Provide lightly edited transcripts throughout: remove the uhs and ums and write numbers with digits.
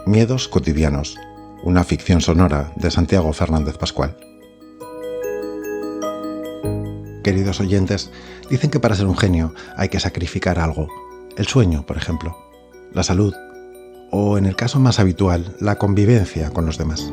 Miedos cotidianos, una ficción sonora de Santiago Fernández Pascual. Queridos oyentes, dicen que para ser un genio hay que sacrificar algo. El sueño, por ejemplo, la salud, o en el caso más habitual, la convivencia con los demás.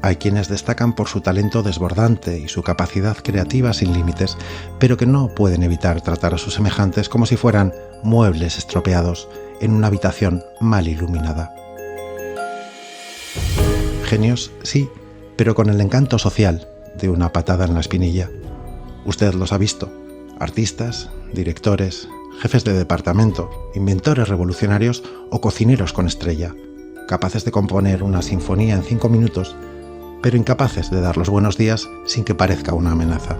Hay quienes destacan por su talento desbordante y su capacidad creativa sin límites, pero que no pueden evitar tratar a sus semejantes como si fueran muebles estropeados en una habitación mal iluminada. Genios, sí, pero con el encanto social de una patada en la espinilla. Usted los ha visto: artistas, directores, jefes de departamento, inventores revolucionarios o cocineros con estrella, capaces de componer una sinfonía en 5 minutos, pero incapaces de dar los buenos días sin que parezca una amenaza.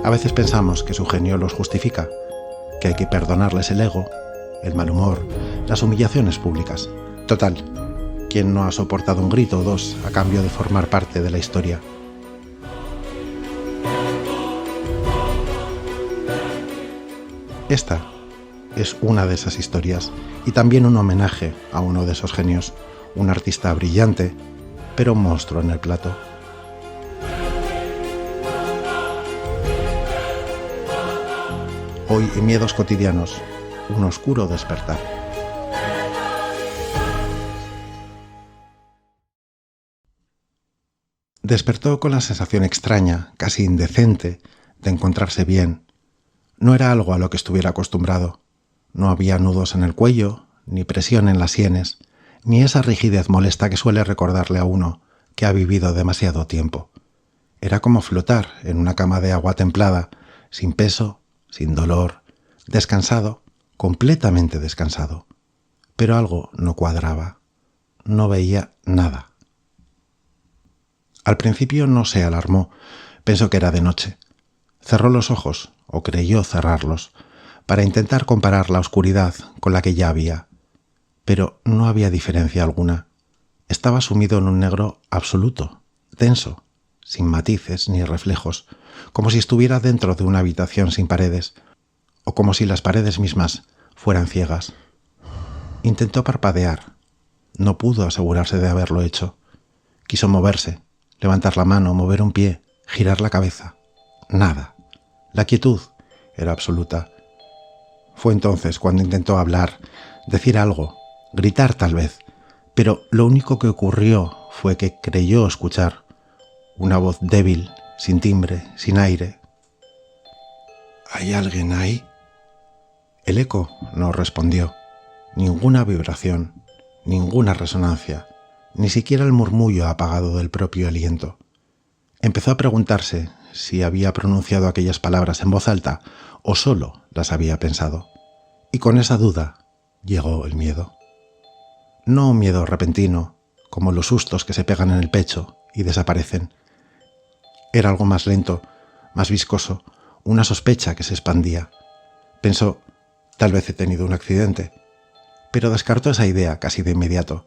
A veces pensamos que su genio los justifica, que hay que perdonarles el ego, el mal humor, las humillaciones públicas. Total, ¿quién no ha soportado un grito o dos a cambio de formar parte de la historia? Esta es una de esas historias y también un homenaje a uno de esos genios, un artista brillante, pero un monstruo en el plato. Hoy en Miedos cotidianos, un oscuro despertar. Despertó con la sensación extraña, casi indecente, de encontrarse bien. No era algo a lo que estuviera acostumbrado. No había nudos en el cuello, ni presión en las sienes, ni esa rigidez molesta que suele recordarle a uno que ha vivido demasiado tiempo. Era como flotar en una cama de agua templada, sin peso, sin dolor, descansado, completamente descansado. Pero algo no cuadraba. No veía nada. Al principio no se alarmó, pensó que era de noche. Cerró los ojos, o creyó cerrarlos, para intentar comparar la oscuridad con la que ya había. Pero no había diferencia alguna. Estaba sumido en un negro absoluto, denso, sin matices ni reflejos, como si estuviera dentro de una habitación sin paredes, o como si las paredes mismas fueran ciegas. Intentó parpadear. No pudo asegurarse de haberlo hecho. Quiso moverse, levantar la mano, mover un pie, girar la cabeza. Nada. La quietud era absoluta. Fue entonces cuando intentó hablar, decir algo, gritar tal vez, pero lo único que ocurrió fue que creyó escuchar una voz débil, sin timbre, sin aire. ¿Hay alguien ahí? El eco no respondió. Ninguna vibración, ninguna resonancia, ni siquiera el murmullo apagado del propio aliento. Empezó a preguntarse si había pronunciado aquellas palabras en voz alta o solo las había pensado. Y con esa duda llegó el miedo. No un miedo repentino, como los sustos que se pegan en el pecho y desaparecen. Era algo más lento, más viscoso, una sospecha que se expandía. Pensó: tal vez he tenido un accidente, pero descartó esa idea casi de inmediato.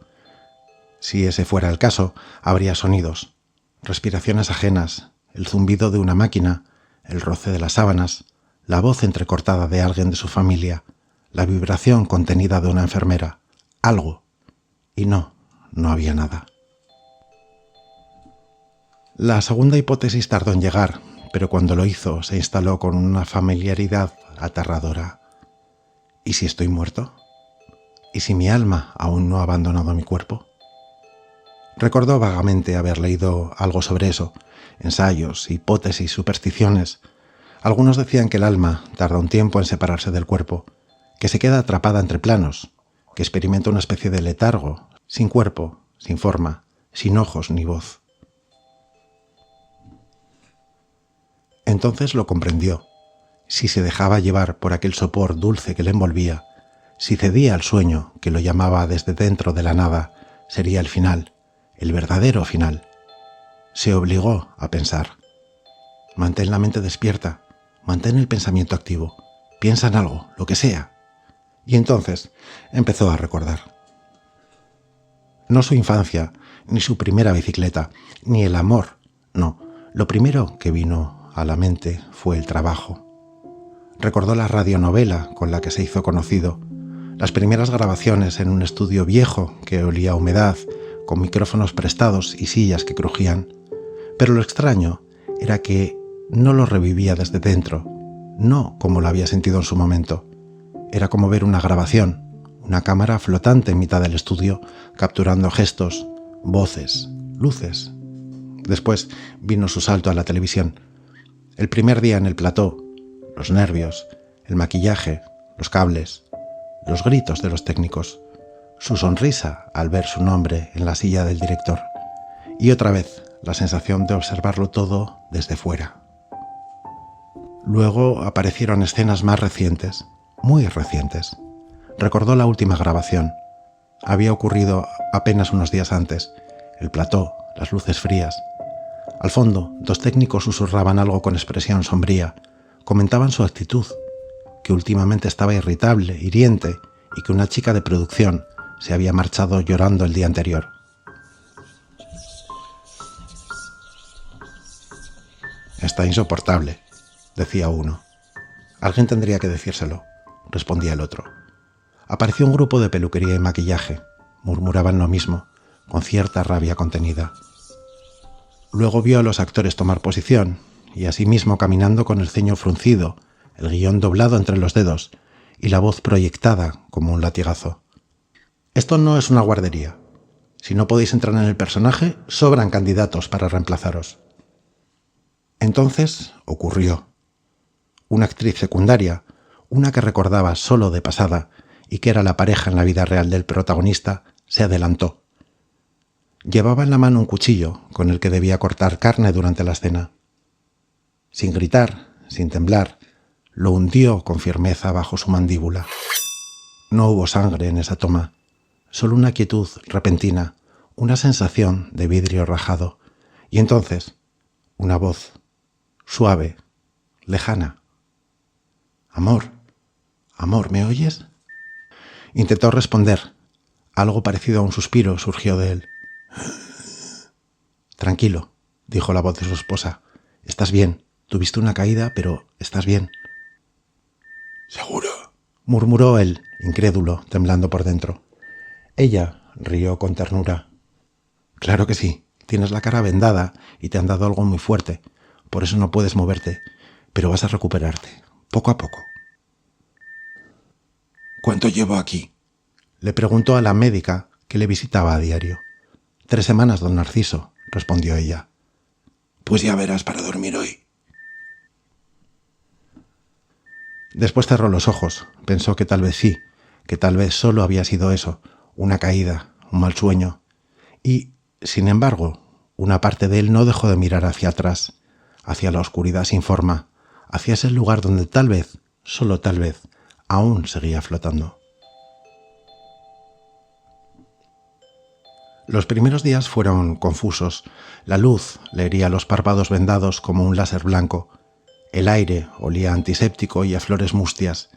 Si ese fuera el caso, habría sonidos, respiraciones ajenas, el zumbido de una máquina, el roce de las sábanas, la voz entrecortada de alguien de su familia, la vibración contenida de una enfermera, algo. Y no había nada. La segunda hipótesis tardó en llegar, pero cuando lo hizo se instaló con una familiaridad aterradora. ¿Y si estoy muerto? ¿Y si mi alma aún no ha abandonado mi cuerpo? Recordó vagamente haber leído algo sobre eso, ensayos, hipótesis, supersticiones. Algunos decían que el alma tarda un tiempo en separarse del cuerpo, que se queda atrapada entre planos, que experimenta una especie de letargo, sin cuerpo, sin forma, sin ojos ni voz. Entonces lo comprendió. Si se dejaba llevar por aquel sopor dulce que le envolvía, si cedía al sueño que lo llamaba desde dentro de la nada, sería el final, el verdadero final. Se obligó a pensar. Mantén la mente despierta, mantén el pensamiento activo, piensa en algo, lo que sea. Y entonces empezó a recordar. No su infancia, ni su primera bicicleta, ni el amor, no. Lo primero que vino a la mente fue el trabajo. Recordó la radionovela con la que se hizo conocido, Las primeras grabaciones en un estudio viejo que olía a humedad, con micrófonos prestados y sillas que crujían. Pero lo extraño era que no lo revivía desde dentro, no como lo había sentido en su momento. Era como ver una grabación, una cámara flotante en mitad del estudio, capturando gestos, voces, luces. Después vino su salto a la televisión. El primer día en el plató, los nervios, el maquillaje, los cables, los gritos de los técnicos, su sonrisa al ver su nombre en la silla del director y otra vez la sensación de observarlo todo desde fuera. Luego aparecieron escenas más recientes, muy recientes. Recordó la última grabación. Había ocurrido apenas unos días antes. El plató, las luces frías. Al fondo, dos técnicos susurraban algo con expresión sombría. Comentaban su actitud, que últimamente estaba irritable, hiriente, y que una chica de producción se había marchado llorando el día anterior. «Está insoportable», decía uno. «Alguien tendría que decírselo», respondía el otro. Apareció un grupo de peluquería y maquillaje. Murmuraban lo mismo, con cierta rabia contenida. Luego vio a los actores tomar posición, y asimismo caminando con el ceño fruncido, el guión doblado entre los dedos y la voz proyectada como un latigazo. «Esto no es una guardería. Si no podéis entrar en el personaje, sobran candidatos para reemplazaros». Entonces ocurrió. Una actriz secundaria, una que recordaba solo de pasada y que era la pareja en la vida real del protagonista, se adelantó. Llevaba en la mano un cuchillo con el que debía cortar carne durante la escena. Sin gritar, sin temblar, lo hundió con firmeza bajo su mandíbula. No hubo sangre en esa toma, solo una quietud repentina, una sensación de vidrio rajado, y entonces una voz, suave, lejana. «Amor, amor, ¿me oyes?». Intentó responder. Algo parecido a un suspiro surgió de él. «Tranquilo», dijo la voz de su esposa. «Estás bien. Tuviste una caída, pero estás bien». «¿Seguro?», murmuró él, incrédulo, temblando por dentro. Ella rió con ternura. «Claro que sí. Tienes la cara vendada y te han dado algo muy fuerte. Por eso no puedes moverte. Pero vas a recuperarte, poco a poco». «¿Cuánto llevo aquí?», le preguntó a la médica que le visitaba a diario. «3 semanas, don Narciso», respondió ella. «Pues ya verás para dormir hoy». Después cerró los ojos. Pensó que tal vez sí, que tal vez solo había sido eso, una caída, un mal sueño. Y, sin embargo, una parte de él no dejó de mirar hacia atrás, hacia la oscuridad sin forma, hacia ese lugar donde tal vez, solo tal vez, aún seguía flotando. Los primeros días fueron confusos. La luz le hería los párpados vendados como un láser blanco. El aire olía a antiséptico y a flores mustias.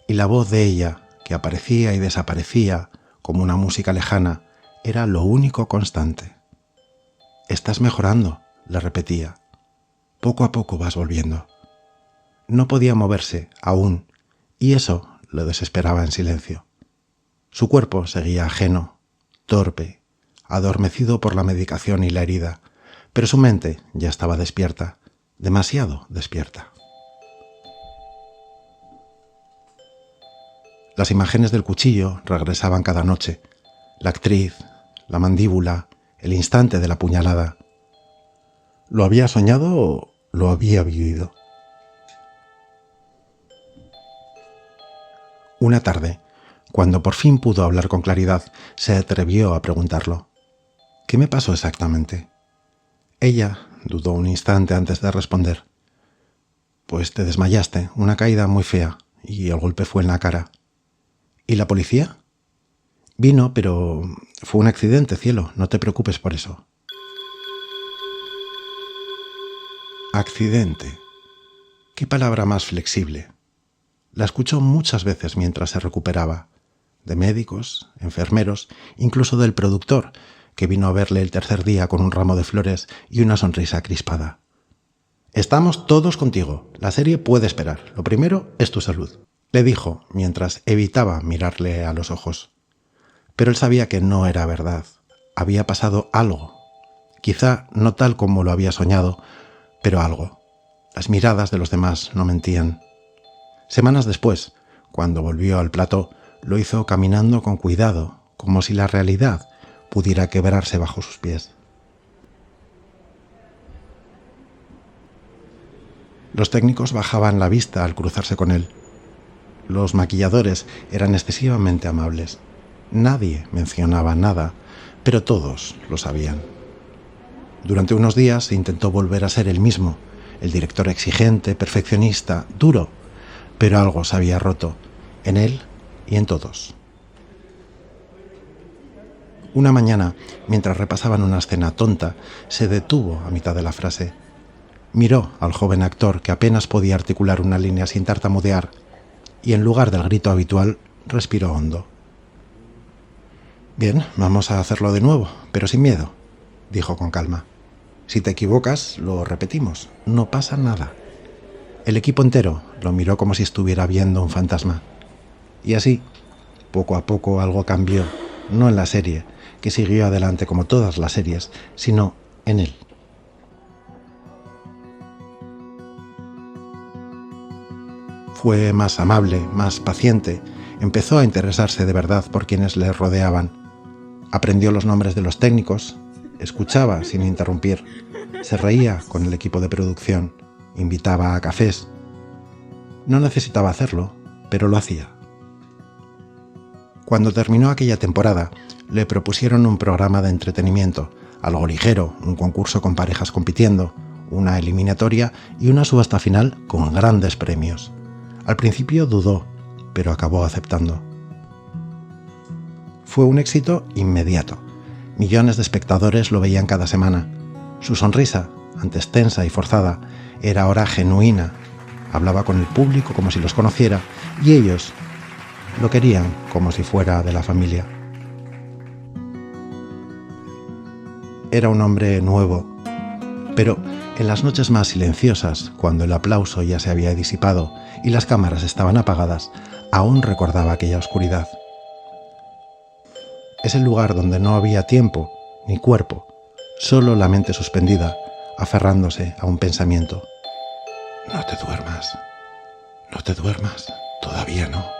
Y la voz de ella, que aparecía y desaparecía como una música lejana, era lo único constante. «Estás mejorando», le repetía. «Poco a poco vas volviendo». No podía moverse aún, y eso lo desesperaba en silencio. Su cuerpo seguía ajeno, torpe, adormecido por la medicación y la herida, pero su mente ya estaba despierta, demasiado despierta. Las imágenes del cuchillo regresaban cada noche, la actriz, la mandíbula, el instante de la puñalada. ¿Lo había soñado o lo había vivido? Una tarde, cuando por fin pudo hablar con claridad, se atrevió a preguntarlo. «¿Qué me pasó exactamente?». Ella dudó un instante antes de responder. «Pues te desmayaste, una caída muy fea, y el golpe fue en la cara». «¿Y la policía?». «Vino, pero fue un accidente, cielo, no te preocupes por eso». Accidente. Qué palabra más flexible. La escuchó muchas veces mientras se recuperaba, de médicos, enfermeros, incluso del productor, que vino a verle el tercer día con un ramo de flores y una sonrisa crispada. «Estamos todos contigo. La serie puede esperar. Lo primero es tu salud». le dijo mientras evitaba mirarle a los ojos. Pero él sabía que no era verdad. Había pasado algo. Quizá no tal como lo había soñado, pero algo. Las miradas de los demás no mentían. Semanas después, cuando volvió al plató, lo hizo caminando con cuidado, como si la realidad pudiera quebrarse bajo sus pies. Los técnicos bajaban la vista al cruzarse con él. Los maquilladores eran excesivamente amables. Nadie mencionaba nada, pero todos lo sabían. Durante unos días intentó volver a ser el mismo, el director exigente, perfeccionista, duro, pero algo se había roto, en él y en todos. Una mañana, mientras repasaban una escena tonta, se detuvo a mitad de la frase. Miró al joven actor que apenas podía articular una línea sin tartamudear y en lugar del grito habitual, respiró hondo. «Bien, vamos a hacerlo de nuevo, pero sin miedo», dijo con calma. «Si te equivocas, lo repetimos. No pasa nada». El equipo entero lo miró como si estuviera viendo un fantasma. Y así, poco a poco algo cambió, no en la serie, que siguió adelante como todas las series, sino en él. Fue más amable, más paciente, empezó a interesarse de verdad por quienes le rodeaban. Aprendió los nombres de los técnicos, escuchaba sin interrumpir, se reía con el equipo de producción, invitaba a cafés. No necesitaba hacerlo, pero lo hacía. Cuando terminó aquella temporada, le propusieron un programa de entretenimiento, algo ligero, un concurso con parejas compitiendo, una eliminatoria y una subasta final con grandes premios. Al principio dudó, pero acabó aceptando. Fue un éxito inmediato. Millones de espectadores lo veían cada semana. Su sonrisa, antes tensa y forzada, era ahora genuina. Hablaba con el público como si los conociera y ellos lo querían como si fuera de la familia. Era un hombre nuevo, pero en las noches más silenciosas, cuando el aplauso ya se había disipado y las cámaras estaban apagadas, aún recordaba aquella oscuridad. Es el lugar donde no había tiempo ni cuerpo, solo la mente suspendida, aferrándose a un pensamiento. No te duermas, todavía no.